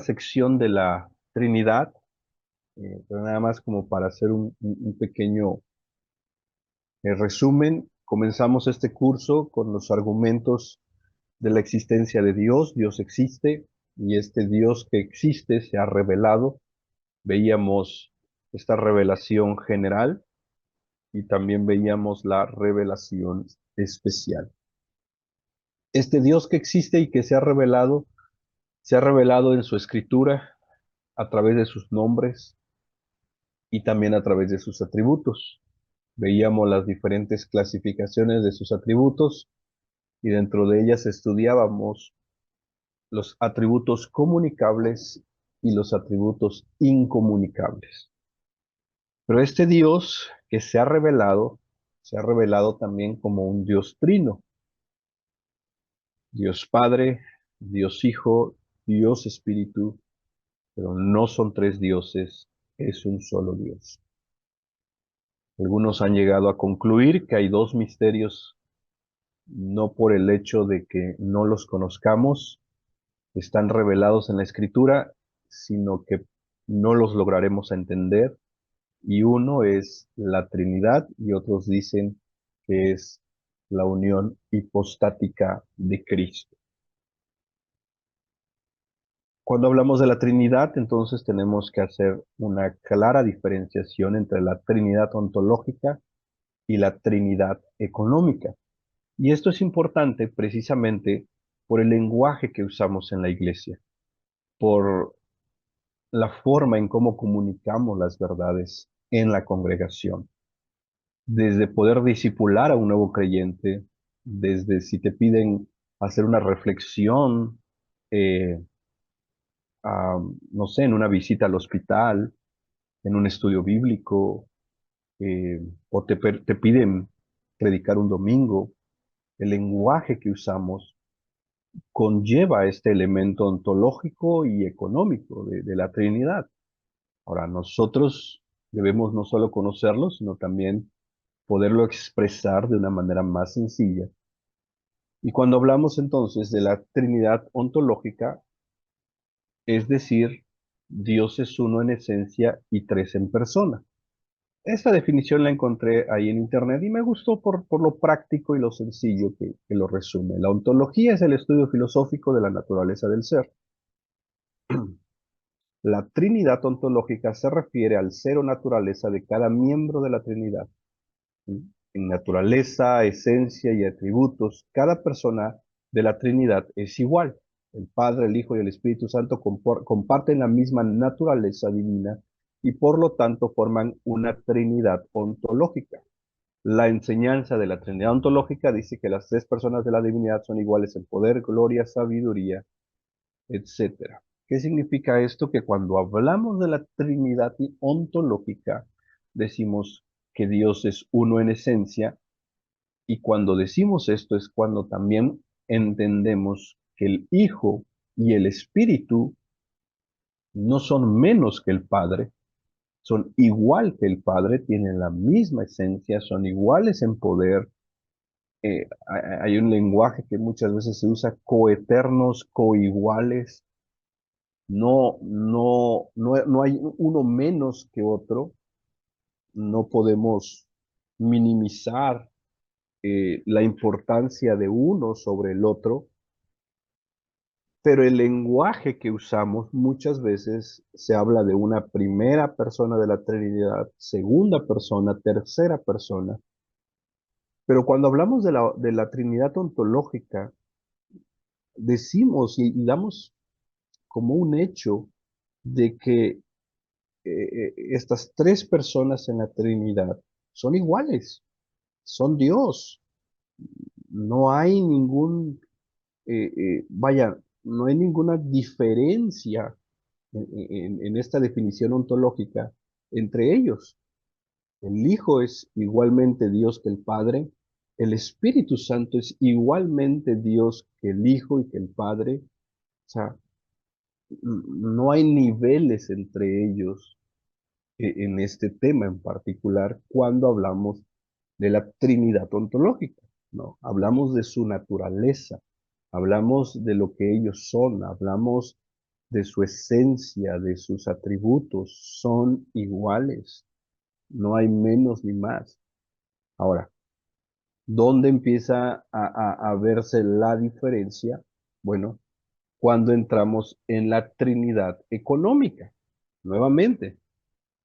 sección de la Trinidad, pero nada más como para hacer un pequeño resumen. Comenzamos este curso con los argumentos de la existencia de Dios. Dios existe y este Dios que existe se ha revelado. Veíamos esta revelación general y también veíamos la revelación especial. Este Dios que existe y que se ha revelado en su escritura a través de sus nombres y también a través de sus atributos. Veíamos las diferentes clasificaciones de sus atributos y dentro de ellas estudiábamos los atributos comunicables y los atributos incomunicables. Pero este Dios que se ha revelado también como un Dios trino, Dios Padre, Dios Hijo, Dios Espíritu, pero no son tres dioses, es un solo Dios. Algunos han llegado a concluir que hay dos misterios, no por el hecho de que no los conozcamos, están revelados en la Escritura, sino que no los lograremos entender. Y uno es la Trinidad y otros dicen que es la unión hipostática de Cristo. Cuando hablamos de la Trinidad, entonces tenemos que hacer una clara diferenciación entre la Trinidad ontológica y la Trinidad económica. Y esto es importante precisamente por el lenguaje que usamos en la iglesia, por la forma en cómo comunicamos las verdades en la congregación. Desde poder discipular a un nuevo creyente, desde si te piden hacer una reflexión, eh, no sé, en una visita al hospital, en un estudio bíblico, o te piden predicar un domingo, el lenguaje que usamos conlleva este elemento ontológico y económico de la Trinidad. Ahora, nosotros debemos no solo conocerlo, sino también poderlo expresar de una manera más sencilla. Y cuando hablamos entonces de la Trinidad ontológica, es decir, Dios es uno en esencia y tres en persona. Esta definición la encontré ahí en internet y me gustó por lo práctico y lo sencillo que lo resume. La ontología es el estudio filosófico de la naturaleza del ser. La Trinidad ontológica se refiere al ser o naturaleza de cada miembro de la Trinidad. En naturaleza, esencia y atributos, cada persona de la Trinidad es igual. El Padre, el Hijo y el Espíritu Santo comparten la misma naturaleza divina y por lo tanto forman una Trinidad ontológica. La enseñanza de la Trinidad ontológica dice que las tres personas de la divinidad son iguales en poder, gloria, sabiduría, etcétera. ¿Qué significa esto? Que cuando hablamos de la Trinidad ontológica, decimos que Dios es uno en esencia, y cuando decimos esto es cuando también entendemos que el Hijo y el Espíritu no son menos que el Padre, son igual que el Padre, tienen la misma esencia, son iguales en poder. Hay un lenguaje que muchas veces se usa, coeternos, coiguales. No hay uno menos que otro. No podemos minimizar la importancia de uno sobre el otro, pero el lenguaje que usamos muchas veces se habla de una primera persona de la Trinidad, segunda persona, tercera persona. Pero cuando hablamos de la Trinidad ontológica, decimos y damos como un hecho de que estas tres personas en la Trinidad son iguales, son Dios. No hay vaya, no hay ninguna diferencia en esta definición ontológica entre ellos. El Hijo es igualmente Dios que el Padre, el Espíritu Santo es igualmente Dios que el Hijo y que el Padre. O sea, no hay niveles entre ellos en este tema en particular cuando hablamos de la Trinidad ontológica, ¿no? Hablamos de su naturaleza, hablamos de lo que ellos son, hablamos de su esencia, de sus atributos, son iguales. No hay menos ni más. Ahora, ¿dónde empieza a verse la diferencia? Bueno, cuando entramos en la Trinidad económica. Nuevamente,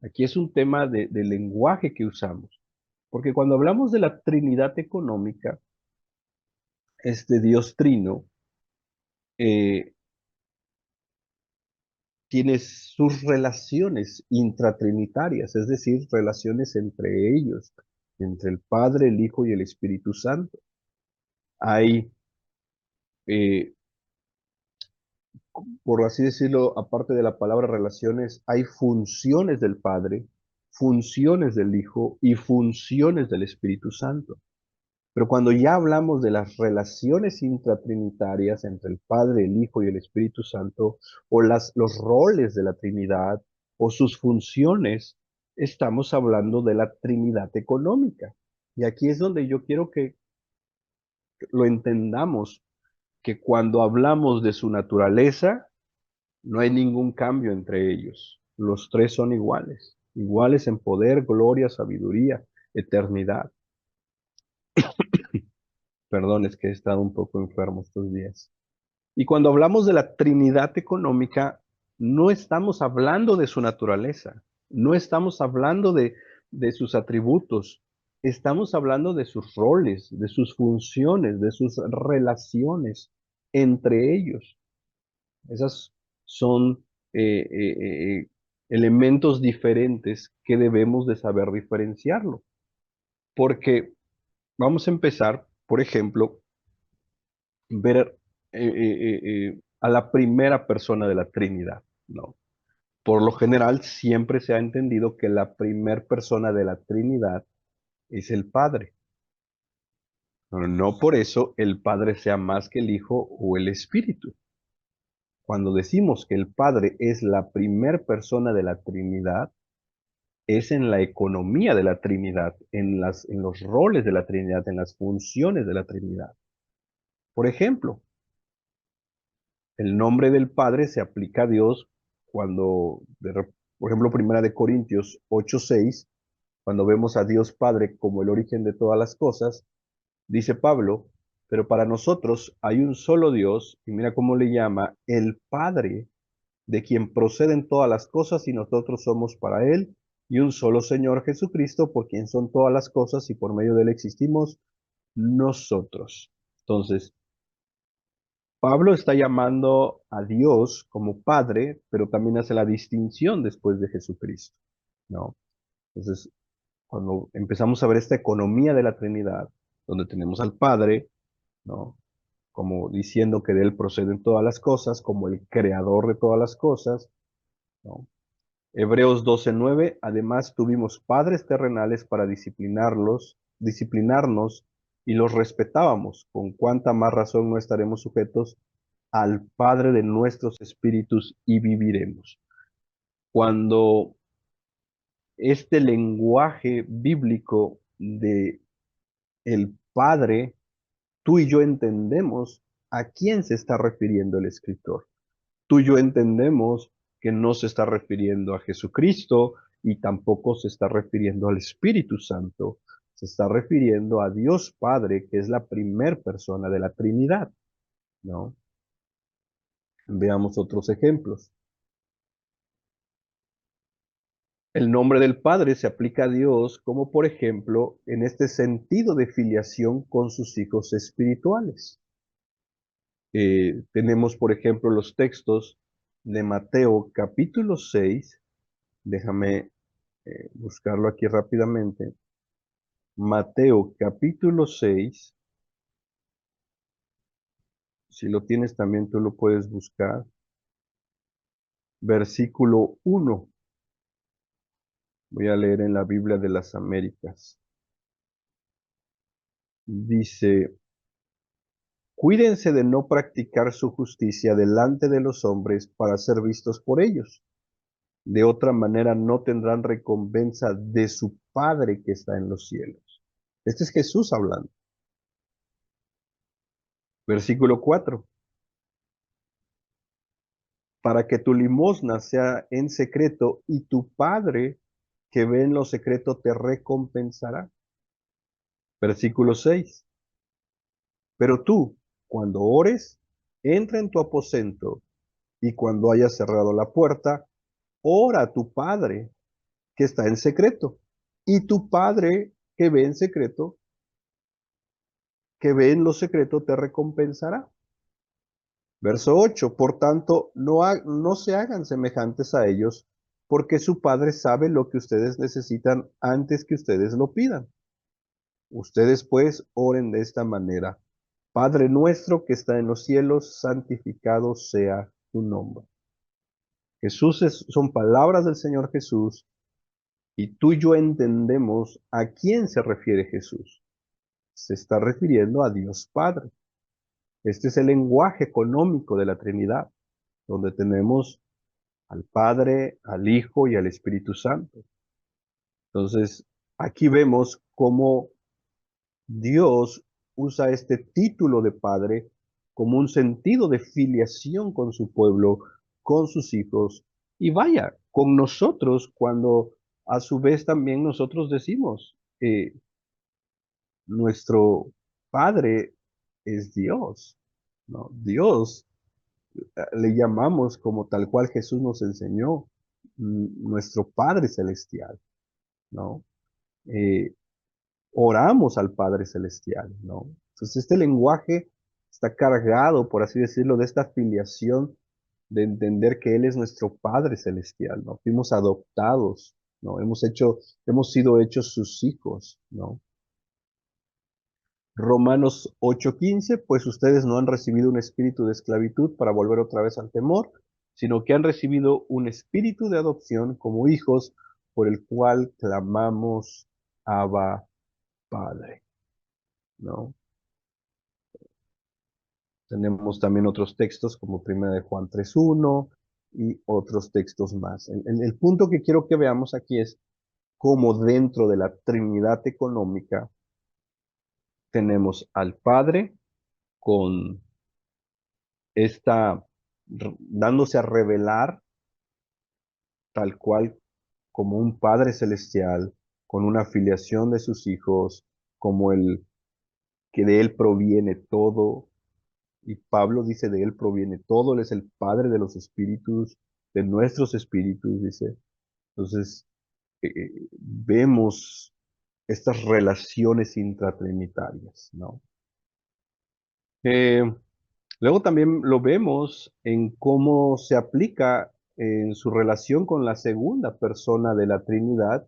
aquí es un tema de lenguaje que usamos. Porque cuando hablamos de la Trinidad económica, este Dios trino eh, tiene sus relaciones intratrinitarias, es decir, relaciones entre ellos, entre el Padre, el Hijo y el Espíritu Santo. Hay, eh, por así decirlo, aparte de la palabra relaciones, hay funciones del Padre, funciones del Hijo y funciones del Espíritu Santo. Pero cuando ya hablamos de las relaciones intratrinitarias entre el Padre, el Hijo y el Espíritu Santo, o los roles de la Trinidad, o sus funciones, estamos hablando de la Trinidad económica. Y aquí es donde yo quiero que lo entendamos, que cuando hablamos de su naturaleza, no hay ningún cambio entre ellos. Los tres son iguales, iguales en poder, gloria, sabiduría, eternidad. Perdón, es que he estado un poco enfermo estos días. Y cuando hablamos de la Trinidad económica, no estamos hablando de su naturaleza, no estamos hablando de sus atributos, estamos hablando de sus roles, de sus funciones, de sus relaciones entre ellos. Esas son elementos diferentes que debemos de saber diferenciarlo. Porque vamos a empezar, por ejemplo, ver a la primera persona de la Trinidad, ¿no? Por lo general, siempre se ha entendido que la primera persona de la Trinidad es el Padre. Pero no por eso el Padre sea más que el Hijo o el Espíritu. Cuando decimos que el Padre es la primera persona de la Trinidad, es en la economía de la Trinidad, en los roles de la Trinidad, en las funciones de la Trinidad. Por ejemplo, el nombre del Padre se aplica a Dios cuando, por ejemplo, Primera de Corintios 8:6, cuando vemos a Dios Padre como el origen de todas las cosas, dice Pablo, pero para nosotros hay un solo Dios, y mira cómo le llama, el Padre, de quien proceden todas las cosas y nosotros somos para Él, y un solo Señor Jesucristo, por quien son todas las cosas y por medio de Él existimos nosotros. Entonces, Pablo está llamando a Dios como Padre, pero también hace la distinción después de Jesucristo, ¿no? Entonces, cuando empezamos a ver esta economía de la Trinidad, donde tenemos al Padre, ¿no? Como diciendo que de Él proceden todas las cosas, como el creador de todas las cosas, ¿no? Hebreos 12:9, además tuvimos padres terrenales para disciplinarnos y los respetábamos, con cuánta más razón no estaremos sujetos al Padre de nuestros espíritus y viviremos. Cuando este lenguaje bíblico de el Padre, tú y yo entendemos a quién se está refiriendo el escritor. Tú y yo entendemos que no se está refiriendo a Jesucristo y tampoco se está refiriendo al Espíritu Santo. Se está refiriendo a Dios Padre, que es la primer persona de la Trinidad, ¿no? Veamos otros ejemplos. El nombre del Padre se aplica a Dios como, por ejemplo, en este sentido de filiación con sus hijos espirituales. Tenemos, por ejemplo, los textos de Mateo capítulo 6. Déjame buscarlo aquí rápidamente. Mateo capítulo 6. Si lo tienes también tú lo puedes buscar. Versículo 1. Voy a leer en la Biblia de las Américas. Dice, cuídense de no practicar su justicia delante de los hombres para ser vistos por ellos. De otra manera no tendrán recompensa de su Padre que está en los cielos. Este es Jesús hablando. Versículo 4. para que tu limosna sea en secreto y tu Padre que ve en lo secreto te recompensará. Versículo 6. Pero tú, cuando ores, entra en tu aposento y cuando hayas cerrado la puerta, ora a tu Padre que está en secreto. Y tu Padre que ve en secreto, que ve en lo secreto, te recompensará. Verso 8. Por tanto, no se hagan semejantes a ellos, porque su Padre sabe lo que ustedes necesitan antes que ustedes lo pidan. Ustedes pues oren de esta manera. Padre nuestro que está en los cielos, santificado sea tu nombre. Son palabras del Señor Jesús y tú y yo entendemos a quién se refiere Jesús. Se está refiriendo a Dios Padre. Este es el lenguaje económico de la Trinidad, donde tenemos al Padre, al Hijo y al Espíritu Santo. Entonces, aquí vemos cómo Dios usa este título de Padre como un sentido de filiación con su pueblo, con sus hijos, y vaya, con nosotros cuando a su vez también nosotros decimos, nuestro Padre es Dios, ¿no? Dios, le llamamos como tal cual Jesús nos enseñó, nuestro Padre Celestial, ¿no? Eh, Oramos al Padre Celestial, ¿no? Entonces este lenguaje está cargado, por así decirlo, de esta filiación de entender que Él es nuestro Padre Celestial, ¿no? Fuimos adoptados, ¿no? Hemos sido hechos sus hijos, ¿no? Romanos 8:15, pues ustedes no han recibido un espíritu de esclavitud para volver otra vez al temor, sino que han recibido un espíritu de adopción como hijos, por el cual clamamos Abba Padre, ¿no? Tenemos también otros textos como Primera de Juan 3:1 y otros textos más. El punto que quiero que veamos aquí es cómo dentro de la Trinidad económica tenemos al Padre con dándose a revelar tal cual como un Padre celestial, con una filiación de sus hijos, como el que de él proviene todo. Y Pablo dice, de él proviene todo, él es el Padre de los espíritus, de nuestros espíritus, dice. Entonces, vemos estas relaciones intratrinitarias, ¿no? Eh, Luego también lo vemos en cómo se aplica en su relación con la segunda persona de la Trinidad,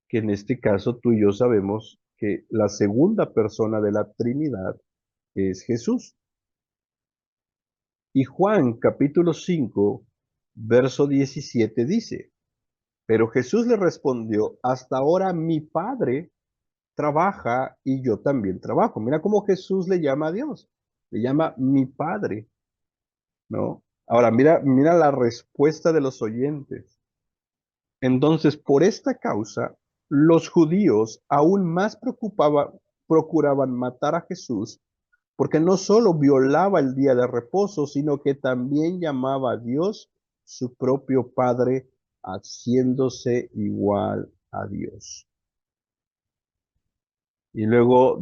que en este caso tú y yo sabemos que la segunda persona de la Trinidad es Jesús. Y Juan capítulo 5, verso 17 dice, pero Jesús le respondió, hasta ahora mi Padre trabaja y yo también trabajo. Mira cómo Jesús le llama a Dios, le llama mi Padre, ¿no? Ahora, mira la respuesta de los oyentes. Entonces, por esta causa, los judíos aún más procuraban matar a Jesús, porque no solo violaba el día de reposo, sino que también llamaba a Dios su propio Padre, haciéndose igual a Dios. Y luego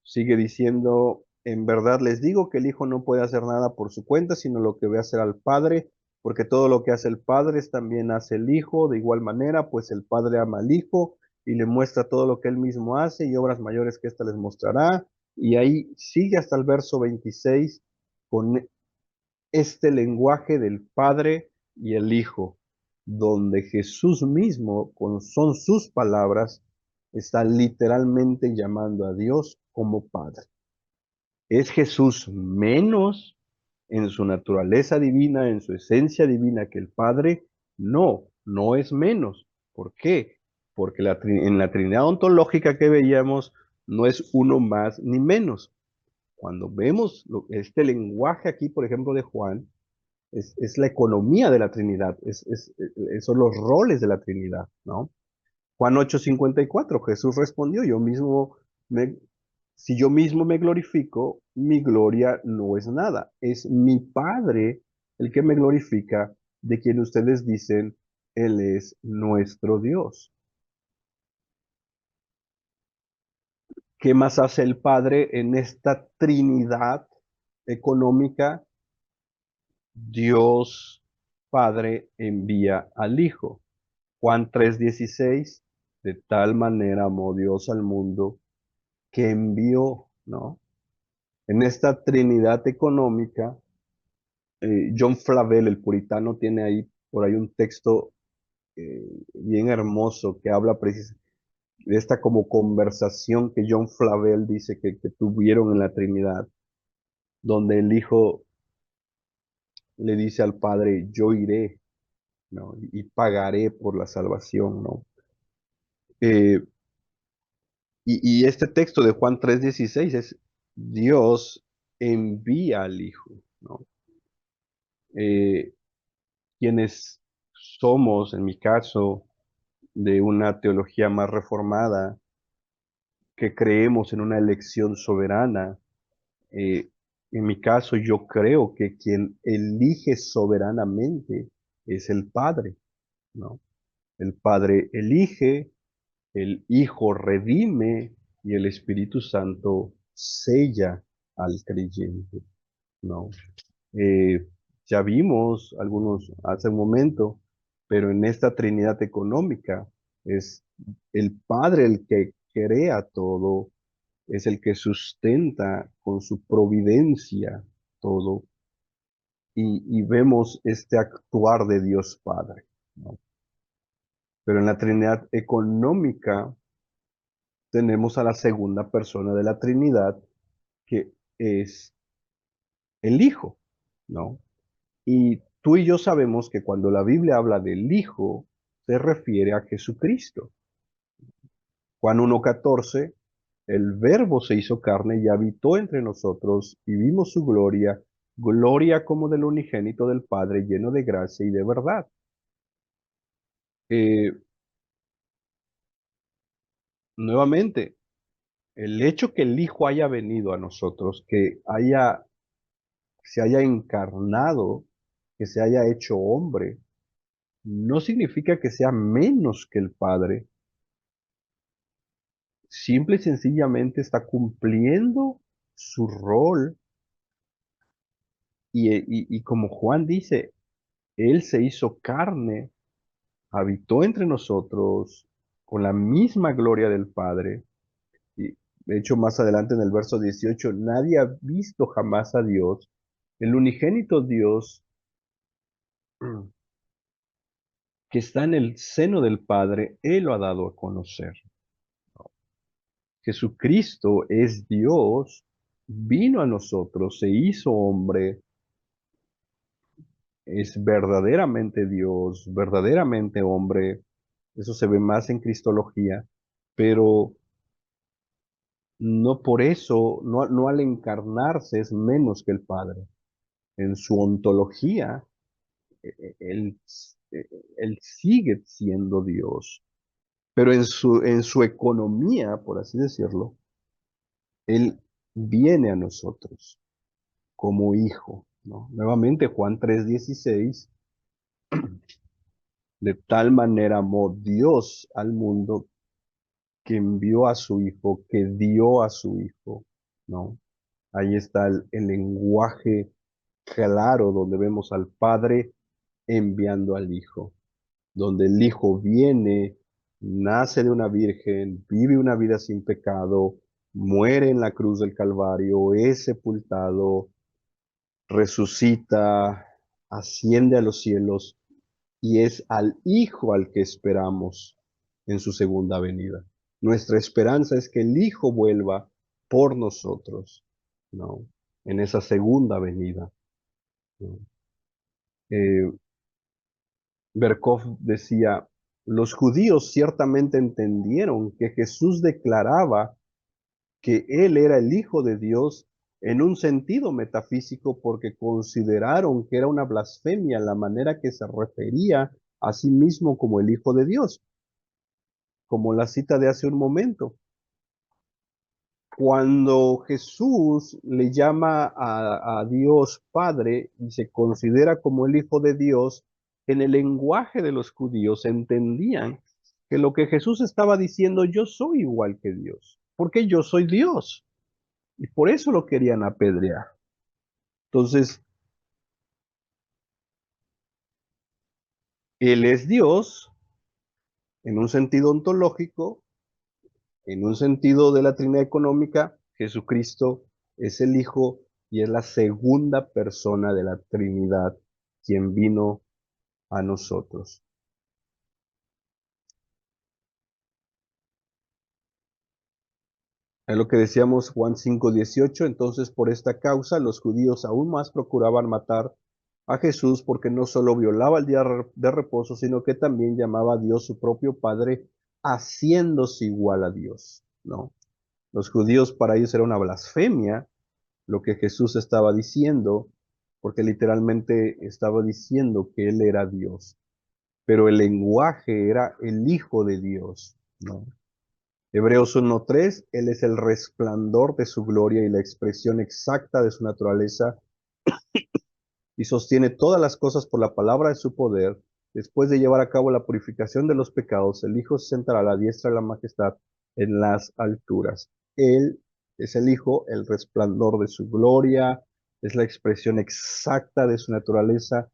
sigue diciendo, en verdad les digo que el Hijo no puede hacer nada por su cuenta, sino lo que ve hacer al Padre, porque todo lo que hace el Padre también hace el Hijo, de igual manera, pues el Padre ama al Hijo y le muestra todo lo que él mismo hace y obras mayores que ésta les mostrará. Y ahí sigue hasta el verso 26 con este lenguaje del Padre y el Hijo, donde Jesús mismo, son sus palabras, está literalmente llamando a Dios como Padre. ¿Es Jesús menos en su naturaleza divina, en su esencia divina que el Padre? No, no es menos. ¿Por qué? Porque en la Trinidad ontológica que veíamos no es uno más ni menos. Cuando vemos este lenguaje aquí, por ejemplo, de Juan, es la economía de la Trinidad, son los roles de la Trinidad, ¿no? Juan 8:54, Jesús respondió, si yo mismo me glorifico, mi gloria no es nada, es mi Padre el que me glorifica, de quien ustedes dicen, Él es nuestro Dios. ¿Qué más hace el Padre en esta Trinidad económica? Dios Padre envía al Hijo. Juan 3:16, de tal manera amó Dios al mundo que envió, ¿no? En esta Trinidad económica, John Flavel, el puritano, tiene ahí por ahí un texto bien hermoso que habla precisamente de esta como conversación que John Flavel dice que tuvieron en la Trinidad, donde el Hijo le dice al Padre, yo iré, ¿no? Y pagaré por la salvación, ¿no? Eh, y este texto de Juan 3:16 es Dios envía al Hijo, ¿no? Eh, quienes somos, en mi caso, de una teología más reformada, que creemos en una elección soberana, eh, en mi caso yo creo que quien elige soberanamente es el Padre, ¿no? El Padre elige, el Hijo redime y el Espíritu Santo sella al creyente, ¿no? Eh, ya vimos algunos hace un momento, pero en esta Trinidad económica es el Padre el que crea todo, es el que sustenta con su providencia todo, y vemos este actuar de Dios Padre, ¿no? Pero en la Trinidad económica tenemos a la segunda persona de la Trinidad, que es el Hijo, ¿no? Y tú y yo sabemos que cuando la Biblia habla del Hijo, se refiere a Jesucristo. Juan 1:14, el Verbo se hizo carne y habitó entre nosotros y vimos su gloria, gloria como del unigénito del Padre, lleno de gracia y de verdad. Eh, nuevamente, el hecho que el Hijo haya venido a nosotros, se haya encarnado, que se haya hecho hombre, no significa que sea menos que el Padre. Simple y sencillamente está cumpliendo su rol y como Juan dice, Él se hizo carne, habitó entre nosotros con la misma gloria del Padre. Y de hecho, más adelante en el verso 18, nadie ha visto jamás a Dios. El unigénito Dios que está en el seno del Padre, Él lo ha dado a conocer. Jesucristo es Dios, vino a nosotros, se hizo hombre, es verdaderamente Dios, verdaderamente hombre. Eso se ve más en Cristología, pero no por eso, no al encarnarse es menos que el Padre. En su ontología, él, eh, él sigue siendo Dios, pero en su economía, por así decirlo, él viene a nosotros como hijo, ¿no? Nuevamente Juan 3:16, de tal manera amó Dios al mundo que envió a su hijo, que dio a su hijo, ¿no? Ahí está el lenguaje claro donde vemos al Padre enviando al Hijo, donde el Hijo viene, nace de una virgen, vive una vida sin pecado, muere en la cruz del Calvario, es sepultado, resucita, asciende a los cielos y es al Hijo al que esperamos en su segunda venida. Nuestra esperanza es que el Hijo vuelva por nosotros, ¿no? En esa segunda venida, ¿no? Eh, Berkov decía, los judíos ciertamente entendieron que Jesús declaraba que Él era el Hijo de Dios en un sentido metafísico porque consideraron que era una blasfemia la manera que se refería a sí mismo como el Hijo de Dios, como la cita de hace un momento. Cuando Jesús le llama a Dios Padre y se considera como el Hijo de Dios, en el lenguaje de los judíos entendían que lo que Jesús estaba diciendo, yo soy igual que Dios, porque yo soy Dios. Y por eso lo querían apedrear. Entonces, Él es Dios en un sentido ontológico, en un sentido de la Trinidad económica, Jesucristo es el Hijo y es la segunda persona de la Trinidad quien vino a nosotros. Es lo que decíamos Juan 5:18, entonces por esta causa los judíos aún más procuraban matar a Jesús porque no solo violaba el día de reposo, sino que también llamaba a Dios su propio Padre, haciéndose igual a Dios, ¿no? Los judíos para ellos era una blasfemia lo que Jesús estaba diciendo, porque literalmente estaba diciendo que Él era Dios, pero el lenguaje era el Hijo de Dios, ¿no? Hebreos 1:3, Él es el resplandor de su gloria y la expresión exacta de su naturaleza, y sostiene todas las cosas por la palabra de su poder. Después de llevar a cabo la purificación de los pecados, el Hijo se sentará a la diestra de la majestad en las alturas. Él es el Hijo, el resplandor de su gloria, es la expresión exacta de su naturaleza.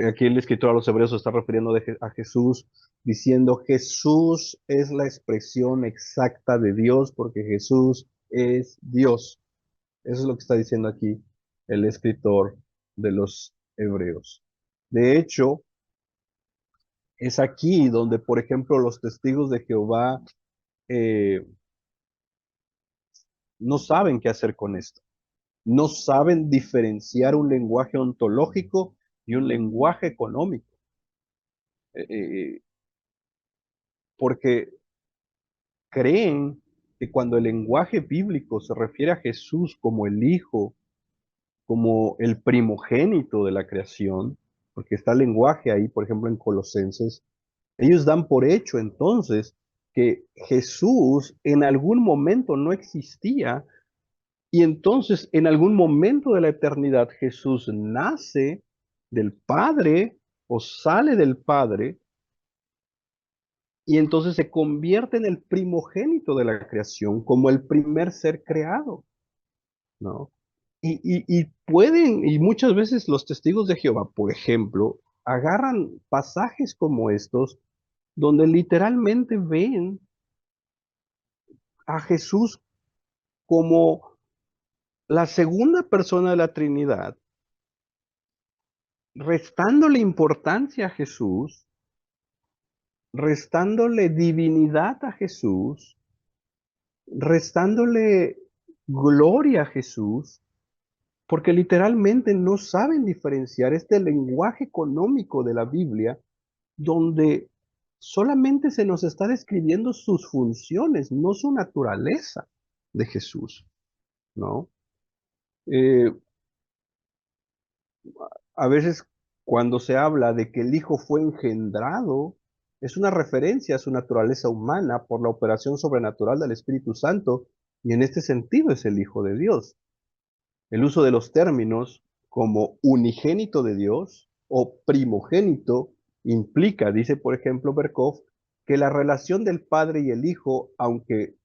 Aquí el escritor a los hebreos se está refiriendo a Jesús, diciendo Jesús es la expresión exacta de Dios, porque Jesús es Dios. Eso es lo que está diciendo aquí el escritor de los hebreos. De hecho, es aquí donde, por ejemplo, los testigos de Jehová eh, no saben qué hacer con esto. No saben diferenciar un lenguaje ontológico y un lenguaje económico. Eh, eh, porque creen que cuando el lenguaje bíblico se refiere a Jesús como el Hijo, como el primogénito de la creación, porque está el lenguaje ahí, por ejemplo, en Colosenses, ellos dan por hecho entonces que Jesús en algún momento no existía y entonces en algún momento de la eternidad Jesús nace del Padre o sale del Padre y entonces se convierte en el primogénito de la creación como el primer ser creado, ¿no? Y pueden, y muchas veces los testigos de Jehová, por ejemplo, agarran pasajes como estos, donde literalmente ven a Jesús como la segunda persona de la Trinidad, restándole importancia a Jesús, restándole divinidad a Jesús, restándole gloria a Jesús, porque literalmente no saben diferenciar este lenguaje económico de la Biblia, donde solamente se nos está describiendo sus funciones, no su naturaleza de Jesús, ¿no? Eh, a veces cuando se habla de que el Hijo fue engendrado, es una referencia a su naturaleza humana por la operación sobrenatural del Espíritu Santo, y en este sentido es el Hijo de Dios. El uso de los términos como unigénito de Dios o primogénito implica, dice por ejemplo Berkov, que la relación del Padre y el Hijo, aunque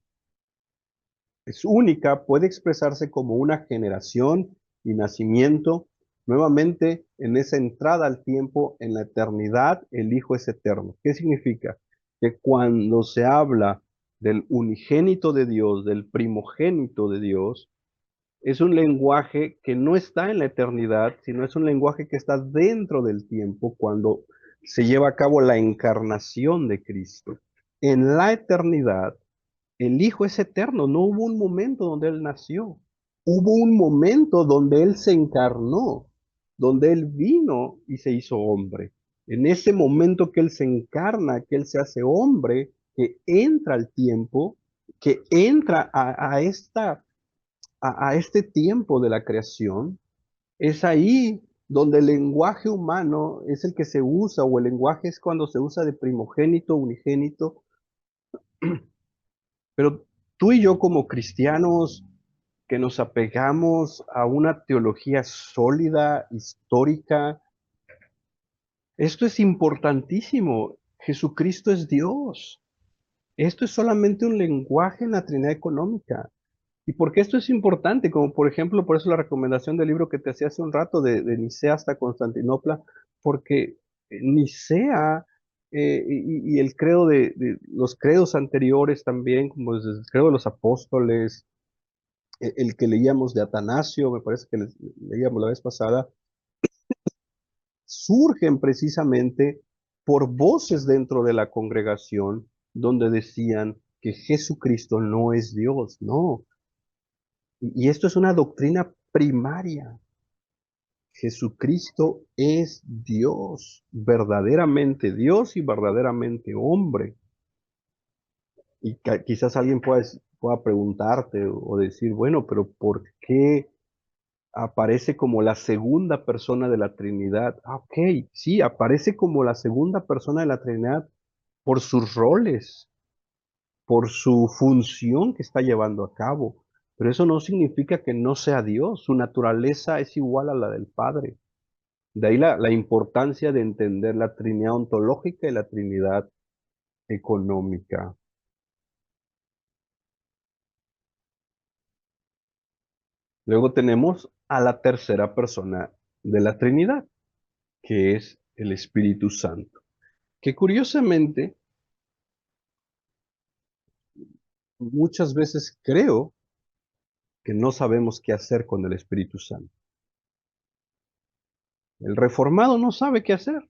es única, puede expresarse como una generación y nacimiento. Nuevamente, en esa entrada al tiempo, en la eternidad, el Hijo es eterno. ¿Qué significa? Que cuando se habla del unigénito de Dios, del primogénito de Dios, es un lenguaje que no está en la eternidad, sino es un lenguaje que está dentro del tiempo cuando se lleva a cabo la encarnación de Cristo. En la eternidad, el Hijo es eterno, no hubo un momento donde Él nació, hubo un momento donde Él se encarnó, donde Él vino y se hizo hombre. En ese momento que Él se encarna, que Él se hace hombre, que entra al tiempo, que entra a este tiempo de la creación, es ahí donde el lenguaje humano es el que se usa, o el lenguaje es cuando se usa de primogénito, unigénito, pero Tú y yo como cristianos que nos apegamos a una teología sólida, histórica, esto es importantísimo. Jesucristo es Dios. Esto es solamente un lenguaje en la Trinidad económica. ¿Y por qué esto es importante? Como por ejemplo, por eso la recomendación del libro que te hacía hace un rato de Nicea hasta Constantinopla, porque Nicea y el credo de los credos anteriores también, como desde el credo de los apóstoles, el que leíamos de Atanasio, me parece que leíamos la vez pasada, surgen precisamente por voces dentro de la congregación donde decían que Jesucristo no es Dios, no. Y esto es una doctrina primaria. Jesucristo es Dios, verdaderamente Dios y verdaderamente hombre. Y quizás alguien pueda preguntarte o decir, bueno, pero ¿por qué aparece como la segunda persona de la Trinidad? Ah, ok, sí, aparece como la segunda persona de la Trinidad por sus roles, por su función que está llevando a cabo. Pero eso no significa que no sea Dios. Su naturaleza es igual a la del Padre. De ahí la importancia de entender la Trinidad ontológica y la Trinidad económica. Luego tenemos a la tercera persona de la Trinidad, que es el Espíritu Santo, que curiosamente muchas veces creo que no sabemos qué hacer con el Espíritu Santo. El reformado no sabe qué hacer.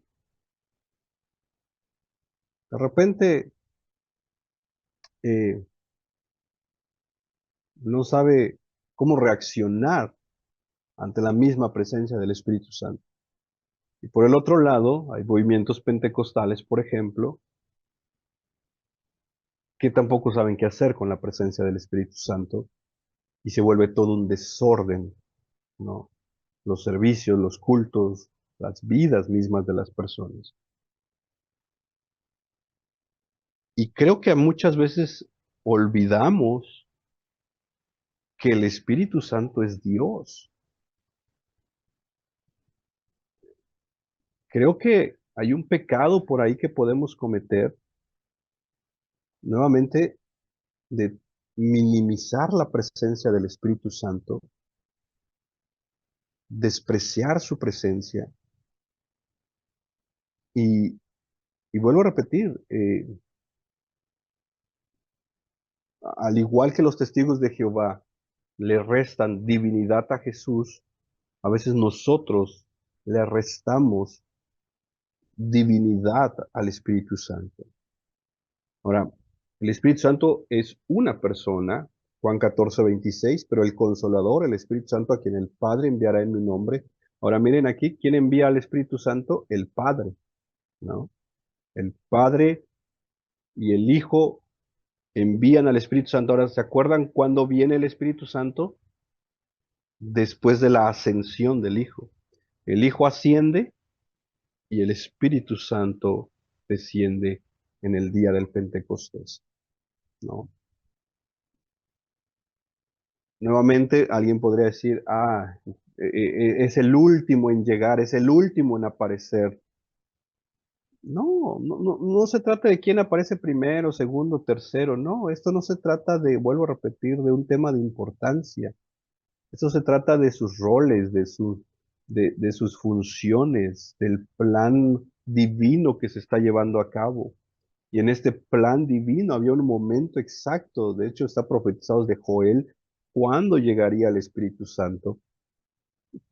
De repente eh, no sabe cómo reaccionar ante la misma presencia del Espíritu Santo. Y por el otro lado, hay movimientos pentecostales, por ejemplo, que tampoco saben qué hacer con la presencia del Espíritu Santo y se vuelve todo un desorden, ¿no? Los servicios, los cultos, las vidas mismas de las personas. Y creo que muchas veces olvidamos que el Espíritu Santo es Dios. Creo que hay un pecado por ahí que podemos cometer, nuevamente, de minimizar la presencia del Espíritu Santo, despreciar su presencia y, y vuelvo a repetir, al igual que los testigos de Jehová le restan divinidad a Jesús, a veces nosotros le restamos divinidad al Espíritu Santo. Ahora, el Espíritu Santo es una persona, Juan 14:26, pero el Consolador, el Espíritu Santo, a quien el Padre enviará en mi nombre. Ahora miren aquí, ¿quién envía al Espíritu Santo? El Padre, ¿no? El Padre y el Hijo envían al Espíritu Santo. Ahora, ¿se acuerdan cuándo viene el Espíritu Santo? Después de la ascensión del Hijo. El Hijo asciende y el Espíritu Santo desciende en el día del Pentecostés, ¿no? Nuevamente, alguien podría decir, es el último en llegar, es el último en aparecer. No, no, no, no se trata de quién aparece primero, segundo, tercero, no, esto no se trata de, vuelvo a repetir, de un tema de importancia. Esto se trata de sus roles, de sus funciones, del plan divino que se está llevando a cabo. Y en este plan divino había un momento exacto, de hecho está profetizado de Joel, cuándo llegaría el Espíritu Santo,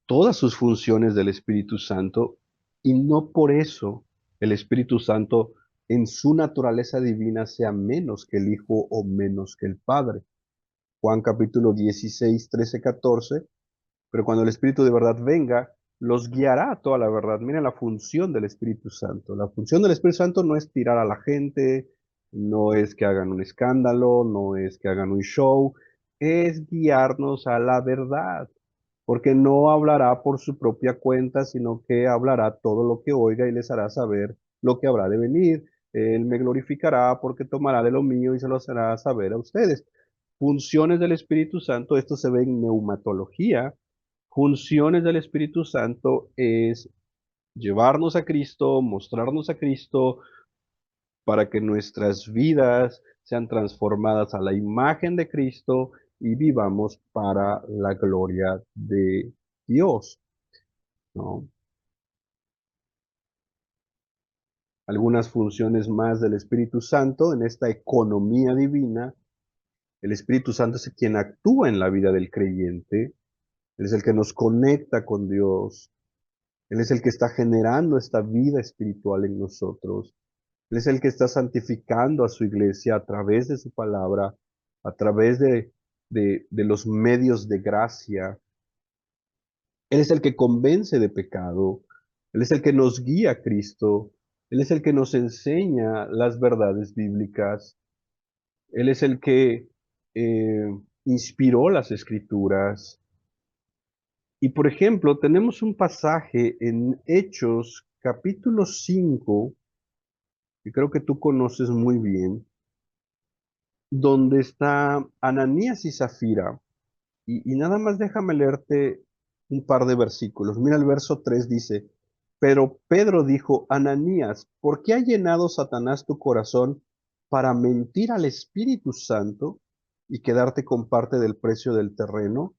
todas sus funciones del Espíritu Santo, y no por eso el Espíritu Santo en su naturaleza divina sea menos que el Hijo o menos que el Padre. Juan capítulo 16, 13, 14. Pero cuando el Espíritu de verdad venga, los guiará a toda la verdad. Miren la función del Espíritu Santo. La función del Espíritu Santo no es tirar a la gente, no es que hagan un escándalo, no es que hagan un show, es guiarnos a la verdad. Porque no hablará por su propia cuenta, sino que hablará todo lo que oiga y les hará saber lo que habrá de venir. Él me glorificará porque tomará de lo mío y se lo hará saber a ustedes. Funciones del Espíritu Santo, esto se ve en neumatología. Funciones del Espíritu Santo es llevarnos a Cristo, mostrarnos a Cristo, para que nuestras vidas sean transformadas a la imagen de Cristo y vivamos para la gloria de Dios, ¿no? Algunas funciones más del Espíritu Santo en esta economía divina. El Espíritu Santo es quien actúa en la vida del creyente. Él es el que nos conecta con Dios. Él es el que está generando esta vida espiritual en nosotros. Él es el que está santificando a su iglesia a través de su palabra, a través de los medios de gracia. Él es el que convence de pecado. Él es el que nos guía a Cristo. Él es el que nos enseña las verdades bíblicas. Él es el que inspiró las escrituras. Y por ejemplo, tenemos un pasaje en Hechos capítulo 5, que creo que tú conoces muy bien, donde está Ananías y Zafira. Y nada más déjame leerte un par de versículos. Mira el verso 3 dice, pero Pedro dijo, Ananías, ¿por qué ha llenado Satanás tu corazón para mentir al Espíritu Santo y quedarte con parte del precio del terreno?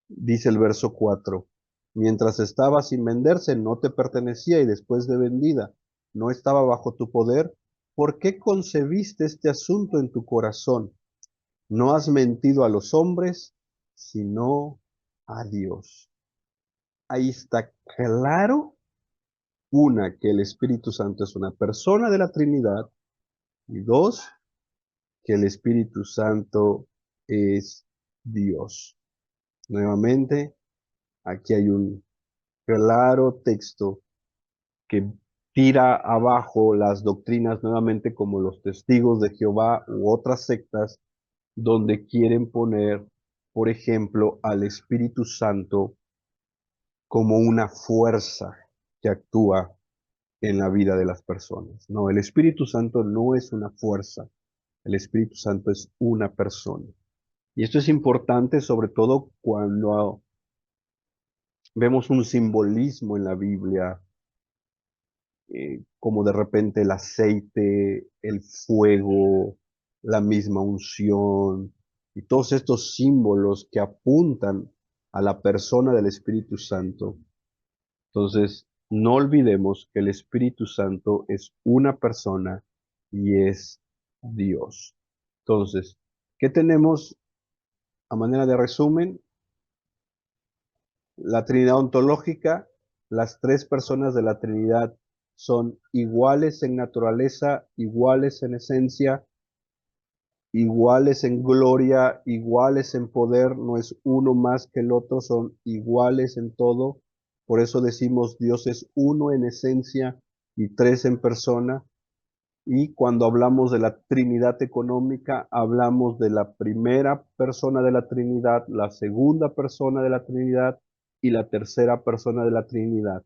Dice el verso 4, mientras estaba sin venderse no te pertenecía y después de vendida no estaba bajo tu poder. ¿Por qué concebiste este asunto en tu corazón? No has mentido a los hombres, sino a Dios. Ahí está claro, una, que el Espíritu Santo es una persona de la Trinidad, y dos, que el Espíritu Santo es Dios. Nuevamente, aquí hay un claro texto que tira abajo las doctrinas nuevamente como los testigos de Jehová u otras sectas donde quieren poner, por ejemplo, al Espíritu Santo como una fuerza que actúa en la vida de las personas. No, el Espíritu Santo no es una fuerza, el Espíritu Santo es una persona. Y esto es importante sobre todo cuando vemos un simbolismo en la Biblia, como de repente el aceite, el fuego, la misma unción, y todos estos símbolos que apuntan a la persona del Espíritu Santo. Entonces, no olvidemos que el Espíritu Santo es una persona y es Dios. Entonces, ¿qué tenemos a manera de resumen? La Trinidad ontológica, las tres personas de la Trinidad son iguales en naturaleza, iguales en esencia, iguales en gloria, iguales en poder, no es uno más que el otro, son iguales en todo. Por eso decimos Dios es uno en esencia y tres en persona. Y cuando hablamos de la Trinidad económica, hablamos de la primera persona de la Trinidad, la segunda persona de la Trinidad y la tercera persona de la Trinidad.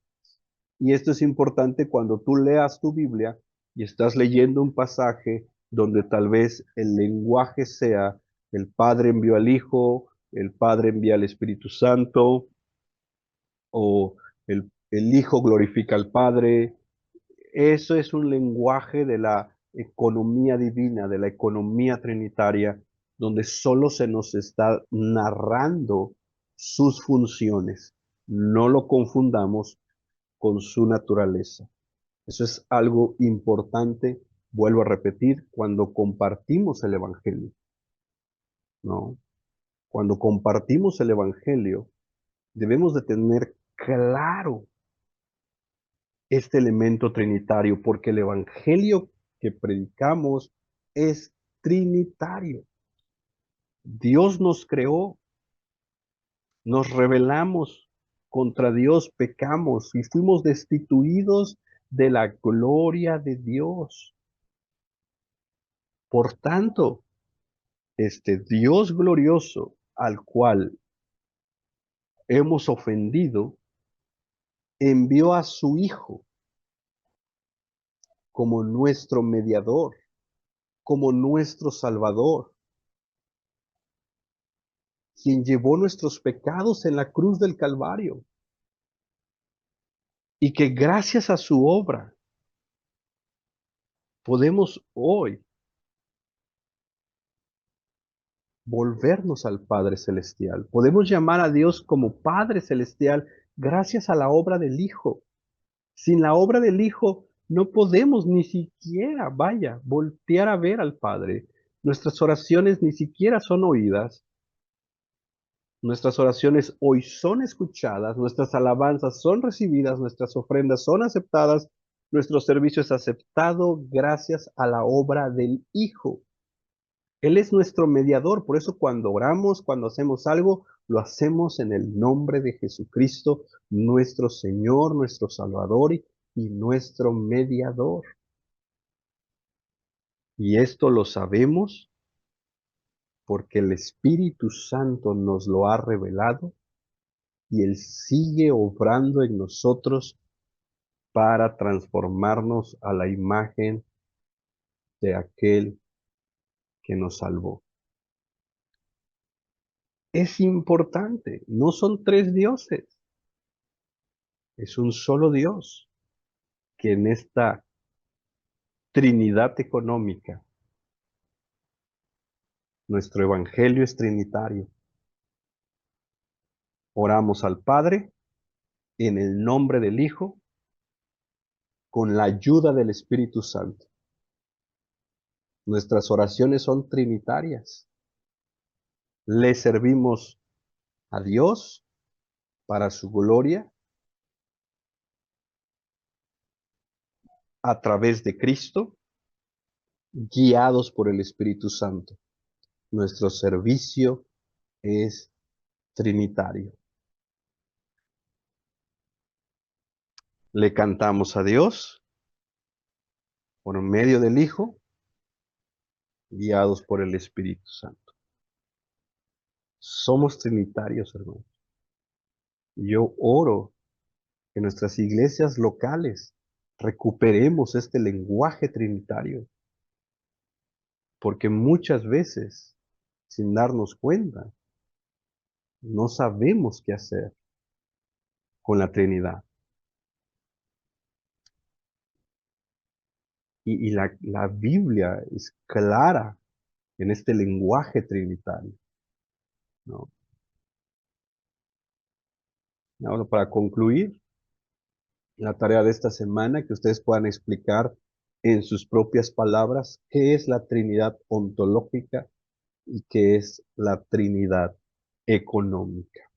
Y esto es importante cuando tú leas tu Biblia y estás leyendo un pasaje donde tal vez el lenguaje sea el Padre envió al Hijo, el Padre envía al Espíritu Santo, o el Hijo glorifica al Padre. Eso es un lenguaje de la economía divina, de la economía trinitaria, donde solo se nos está narrando sus funciones. No lo confundamos con su naturaleza. Eso es algo importante, vuelvo a repetir, cuando compartimos el Evangelio, ¿no? Cuando compartimos el Evangelio, debemos de tener claro este elemento trinitario, porque el Evangelio que predicamos es trinitario. Dios nos creó, nos rebelamos contra Dios, pecamos y fuimos destituidos de la gloria de Dios. Por tanto, este Dios glorioso al cual hemos ofendido, envió a su Hijo como nuestro mediador, como nuestro Salvador, quien llevó nuestros pecados en la cruz del Calvario, y que gracias a su obra podemos hoy volvernos al Padre Celestial. Podemos llamar a Dios como Padre Celestial gracias a la obra del Hijo. Sin la obra del Hijo no podemos ni siquiera, vaya, voltear a ver al Padre. Nuestras oraciones ni siquiera son oídas. Nuestras oraciones hoy son escuchadas, nuestras alabanzas son recibidas, nuestras ofrendas son aceptadas, nuestro servicio es aceptado gracias a la obra del Hijo. Él es nuestro mediador, por eso cuando oramos, cuando hacemos algo, lo hacemos en el nombre de Jesucristo, nuestro Señor, nuestro Salvador y nuestro mediador. Y esto lo sabemos porque el Espíritu Santo nos lo ha revelado y Él sigue obrando en nosotros para transformarnos a la imagen de aquel que nos salvó. Es importante, no son tres dioses, es un solo Dios que en esta Trinidad económica, nuestro evangelio es trinitario. Oramos al Padre en el nombre del Hijo con la ayuda del Espíritu Santo. Nuestras oraciones son trinitarias. Le servimos a Dios para su gloria a través de Cristo, guiados por el Espíritu Santo. Nuestro servicio es trinitario. Le cantamos a Dios por medio del Hijo, guiados por el Espíritu Santo. Somos trinitarios, hermanos. Yo oro que nuestras iglesias locales recuperemos este lenguaje trinitario, porque muchas veces, sin darnos cuenta, no sabemos qué hacer con la Trinidad. Y la Biblia es clara en este lenguaje trinitario, ¿no? Ahora, para concluir, la tarea de esta semana, que ustedes puedan explicar en sus propias palabras qué es la Trinidad ontológica y qué es la Trinidad económica.